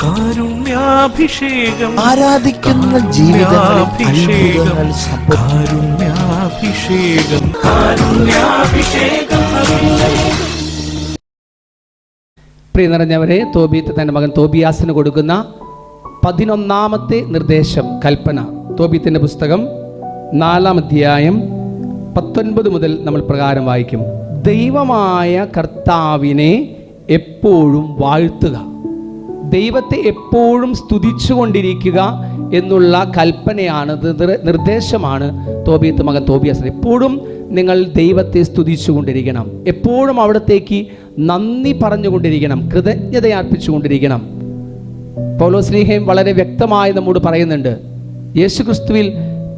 കാരുണ്യാഭിഷേകം, ആരാധിക്കുന്ന ജീവിതങ്ങളിൽ കാരുണ്യാഭിഷേകം, കാരുണ്യാഭിഷേകം. പ്രിയ നിറഞ്ഞവരെ, തോബീത്ത് തൻ്റെ മകൻ തോബിയാസിന് കൊടുക്കുന്ന 11ാമത്തെ നിർദ്ദേശം, കൽപ്പന. തോബീത്തിൻ്റെ പുസ്തകം 4-ാം അധ്യായം 19 മുതൽ നമ്മൾ പ്രകാരം വായിക്കും. ദൈവമായ കർത്താവിനെ എപ്പോഴും വാഴ്ത്തുക, ദൈവത്തെ എപ്പോഴും സ്തുതിച്ചുകൊണ്ടിരിക്കുക എന്നുള്ള കൽപ്പനയാണ്, നിർദ്ദേശമാണ് തോബീത്ത് മകൻ തോബിയാസിന്. എപ്പോഴും നിങ്ങൾ ദൈവത്തെ സ്തുതിച്ചുകൊണ്ടിരിക്കണം, എപ്പോഴും അവിടത്തേക്ക് നന്ദി പറഞ്ഞുകൊണ്ടിരിക്കണം, കൃതജ്ഞത അർപ്പിച്ചുകൊണ്ടിരിക്കണം. പൗലോസ്ലീഹയും വളരെ വ്യക്തമായി നമ്മോട് പറയുന്നുണ്ട്, യേശുക്രിസ്തുവിൽ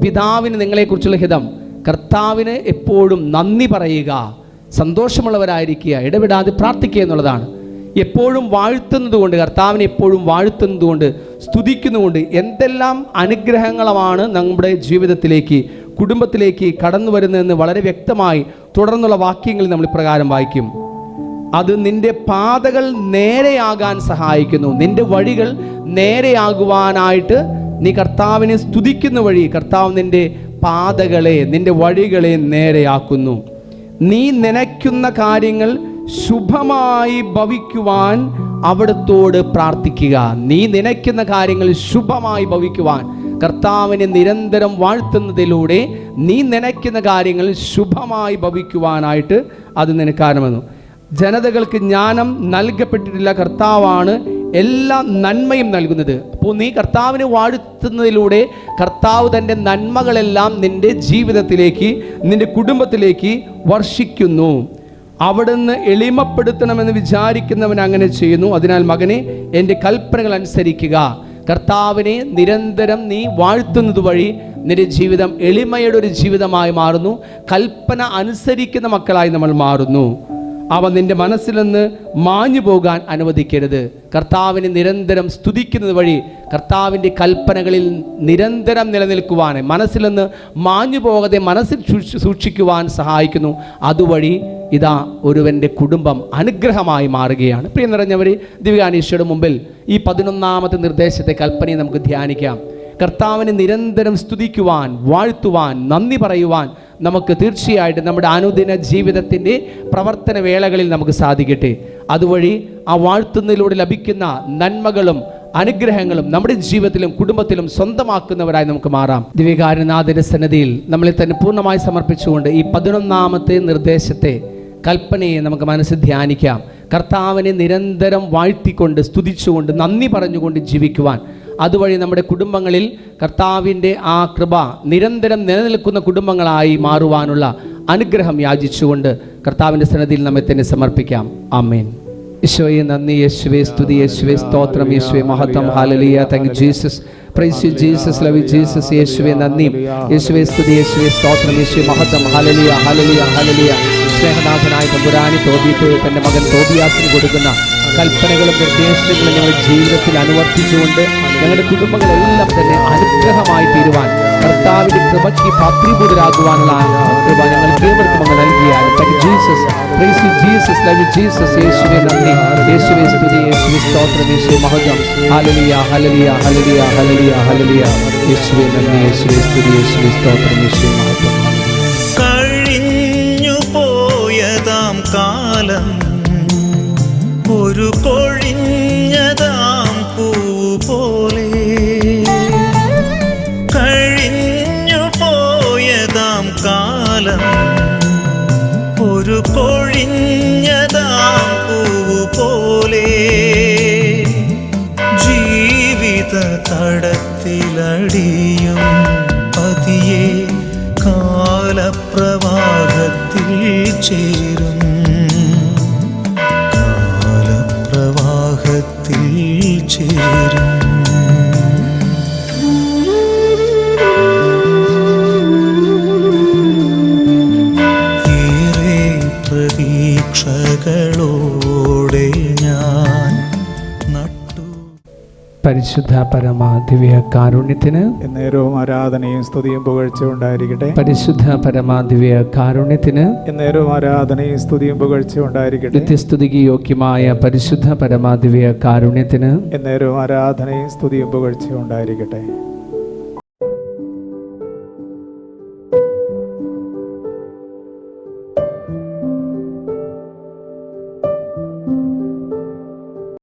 പിതാവിന് നിങ്ങളെക്കുറിച്ചുള്ള ഹിതം കർത്താവിന് എപ്പോഴും നന്ദി പറയുക, സന്തോഷമുള്ളവരായിരിക്കുക, ഇടപെടാതെ പ്രാർത്ഥിക്കുക എന്നുള്ളതാണ്. എപ്പോഴും വാഴ്ത്തുന്നതുകൊണ്ട്, കർത്താവിനെ എപ്പോഴും വാഴ്ത്തുന്നതുകൊണ്ട്, സ്തുതിക്കുന്നുകൊണ്ട് എന്തെല്ലാം അനുഗ്രഹങ്ങളാണ് നമ്മുടെ ജീവിതത്തിലേക്ക്, കുടുംബത്തിലേക്ക് കടന്നു വരുന്നതെന്ന് വളരെ വ്യക്തമായി തുടർന്നുള്ള വാക്യങ്ങളിൽ നമ്മൾ ഇപ്രകാരം വായിക്കും. അത് നിന്റെ പാതകൾ നേരെയാകാൻ സഹായിക്കുന്നു. നിന്റെ വഴികൾ നേരെയാകുവാനായിട്ട് നീ കർത്താവിനെ സ്തുതിക്കുന്ന വഴി കർത്താവ് നിന്റെ പാതകളെ, നിന്റെ വഴികളെ നേരെയാക്കുന്നു. നീ നനയ്ക്കുന്ന കാര്യങ്ങൾ ശുഭമായി ഭവിക്കുവാൻ അവിടുത്തോട് പ്രാർത്ഥിക്കുക. നീ നനയ്ക്കുന്ന കാര്യങ്ങൾ ശുഭമായി ഭവിക്കുവാൻ കർത്താവിനെ നിരന്തരം വാഴ്ത്തുന്നതിലൂടെ നീ നനയ്ക്കുന്ന കാര്യങ്ങൾ ശുഭമായി ഭവിക്കുവാനായിട്ട് അത് നിനക്ക് കാരണമെന്നു. ജനതകൾക്ക് ജ്ഞാനം നൽകപ്പെട്ടിട്ടില്ല, കർത്താവാണ് എല്ലാ നന്മയും നൽകുന്നത്. അപ്പോൾ നീ കർത്താവിനെ വാഴ്ത്തുന്നതിലൂടെ കർത്താവ് തൻ്റെ നന്മകളെല്ലാം നിന്റെ ജീവിതത്തിലേക്ക്, നിന്റെ കുടുംബത്തിലേക്ക് വർഷിക്കുന്നു. അവിടുന്ന് എളിമപ്പെടുത്തണമെന്ന് വിചാരിക്കുന്നവൻ അങ്ങനെ ചെയ്യുന്നു. അതിനാൽ മകനെ, എൻ്റെ കൽപ്പനകൾ അനുസരിക്കുക. കർത്താവിനെ നിരന്തരം നീ വാഴ്ത്തുന്നത് വഴി നിന്റെ ജീവിതം എളിമയുടെ ഒരു ജീവിതമായി മാറുന്നു. കൽപ്പന അനുസരിക്കുന്ന മക്കളായി നമ്മൾ മാറുന്നു. അവ നിന്റെ മനസ്സിൽ നിന്ന് മാഞ്ഞു പോകാൻ അനുവദിക്കരുത്. കർത്താവിനെ നിരന്തരം സ്തുതിക്കുന്നത് വഴി കർത്താവിൻ്റെ കൽപ്പനകളിൽ നിരന്തരം നിലനിൽക്കുവാൻ, മനസ്സിൽ നിന്ന് മാഞ്ഞു പോകാതെ മനസ്സിൽ സൂക്ഷിക്കുവാൻ സഹായിക്കുന്നു. അതുവഴി ഇതാ ഒരുവൻ്റെ കുടുംബം അനുഗ്രഹമായി മാറുകയാണ്. പ്രിയ നിറഞ്ഞവർ, ദിവ്യാനീശയുടെ മുമ്പിൽ ഈ 11ാമത്തെ നിർദ്ദേശത്തെ കൽപ്പനയെ നമുക്ക് ധ്യാനിക്കാം. കർത്താവിനെ നിരന്തരം സ്തുതിക്കുവാൻ, വാഴ്ത്തുവാൻ, നന്ദി പറയുവാൻ നമുക്ക് തീർച്ചയായിട്ടും നമ്മുടെ അനുദിന ജീവിതത്തിൻ്റെ പ്രവർത്തന വേളകളിൽ നമുക്ക് സാധിക്കട്ടെ. അതുവഴി ആ വാഴ്ത്തുന്നതിലൂടെ ലഭിക്കുന്ന നന്മകളും അനുഗ്രഹങ്ങളും നമ്മുടെ ജീവിതത്തിലും കുടുംബത്തിലും സ്വന്തമാക്കുന്നവരായി നമുക്ക് മാറാം. ദിവ്യകാരുണ്യനാഥന്റെ സന്നിധിയിൽ നമ്മളെ തന്നെ പൂർണ്ണമായി സമർപ്പിച്ചുകൊണ്ട് ഈ 11ാമത്തെ നിർദ്ദേശത്തെ, കൽപ്പനയെ നമുക്ക് മനസ്സിൽ ധ്യാനിക്കാം. കർത്താവിനെ നിരന്തരം വാഴ്ത്തിക്കൊണ്ട്, സ്തുതിച്ചുകൊണ്ട്, നന്ദി പറഞ്ഞുകൊണ്ട് ജീവിക്കുവാൻ, അതുവഴി നമ്മുടെ കുടുംബങ്ങളിൽ കർത്താവിൻ്റെ ആ കൃപ നിരന്തരം നിലനിൽക്കുന്ന കുടുംബങ്ങളായി മാറുവാനുള്ള അനുഗ്രഹം യാചിച്ചുകൊണ്ട് കർത്താവിൻ്റെ സന്നിധിയിൽ നമ്മെ തന്നെ സമർപ്പിക്കാം. ആമേൻ. യേശുവേ നന്ദി, യേശുവേ സ്തുതി, യേശുവേ സ്തോത്രം, യേശുവേ മഹത്വം. ഹല്ലേലൂയ. Thank you Jesus. Praise you Jesus. Love you Jesus. യേശുവേ നന്ദി, യേശുവേ സ്തുതി, യേശുവേ സ്തോത്രം, യേശുവേ മഹത്വം. ഹല്ലേലൂയ, ഹല്ലേലൂയ, ഹല്ലേലൂയ. സ്നേഹനാഥനായ തമ്പുരാനെ, തോബീത്ത് തൻ്റെ മകൻ തോബിയാസിന് കൊടുക്കുന്ന കൽപ്പനകളും നിർദ്ദേശങ്ങളും ഞങ്ങളുടെ ജീവിതത്തിൽ അനുവർത്തിച്ചുകൊണ്ട് ഞങ്ങളുടെ കുടുംബങ്ങളെല്ലാം തന്നെ അനുഗ്രഹമായി തീരുവാൻ, കർത്താവിൻ്റെ കൃപയ്ക്ക് പാത്രീഭൂതരാകുവാനുള്ള കൃപ ഞങ്ങൾക്ക് ഏവർക്കും അങ്ങ് നൽകിയാലും. Thank you Jesus. Praise you Jesus. Love you Jesus. യേശുവേ നന്ദി, യേശുവേ സ്തുതി, യേശുവേ സ്തോത്രം, യേശുവേ മഹത്വം. ഹല്ലേലൂയ, ഹല്ലേലൂയ, ഹല്ലേലൂയ, ഹല്ലേലൂയ, ഹല്ലേലൂയ. യേശുവേ നന്ദി, യേശുവേ സ്തുതി, യേശുവേ സ്തോത്രം, യേശുവേ മഹത്വം. കഴിഞ്ഞു പോയതാം കാലം ഒരു കൊഴിഞ്ഞതാം പൂ പോലെ, കഴിഞ്ഞു പോയതാം കാലം ഒരു കൊഴിഞ്ഞതാം പൂ പോലെ, ജീവിത തടത്തിലടിയും പതിയെ കാലപ്രവാഹത്തിൽ ചേരും, കാലപ്രവാഹത്തിൽ ചേരും. ഏറെ പ്രതീക്ഷകളോടെ ഞാൻ നട്ടു. പരിശുദ്ധ പരമ ദിവ്യ കാരുണ്യത്തിന് എന്നേരവും ആരാധനയും സ്തുതിയും പുകഴ്ചയും ഉണ്ടായിരിക്കട്ടെ. പരിശുദ്ധ പരമ ദിവ്യ കാരുണ്യത്തിന് എന്നേരവും ആരാധനയും സ്തുതിയും പുകഴ്ചയും ഉണ്ടായിരിക്കട്ടെ. നിത്യസ്തുതിക്ക് യോഗ്യമായ പരിശുദ്ധ പരമ ദിവ്യ കാരുണ്യത്തിന് എന്നേരവും ആരാധനയും സ്തുതിയും പുകഴ്ചയും ഉണ്ടായിരിക്കട്ടെ.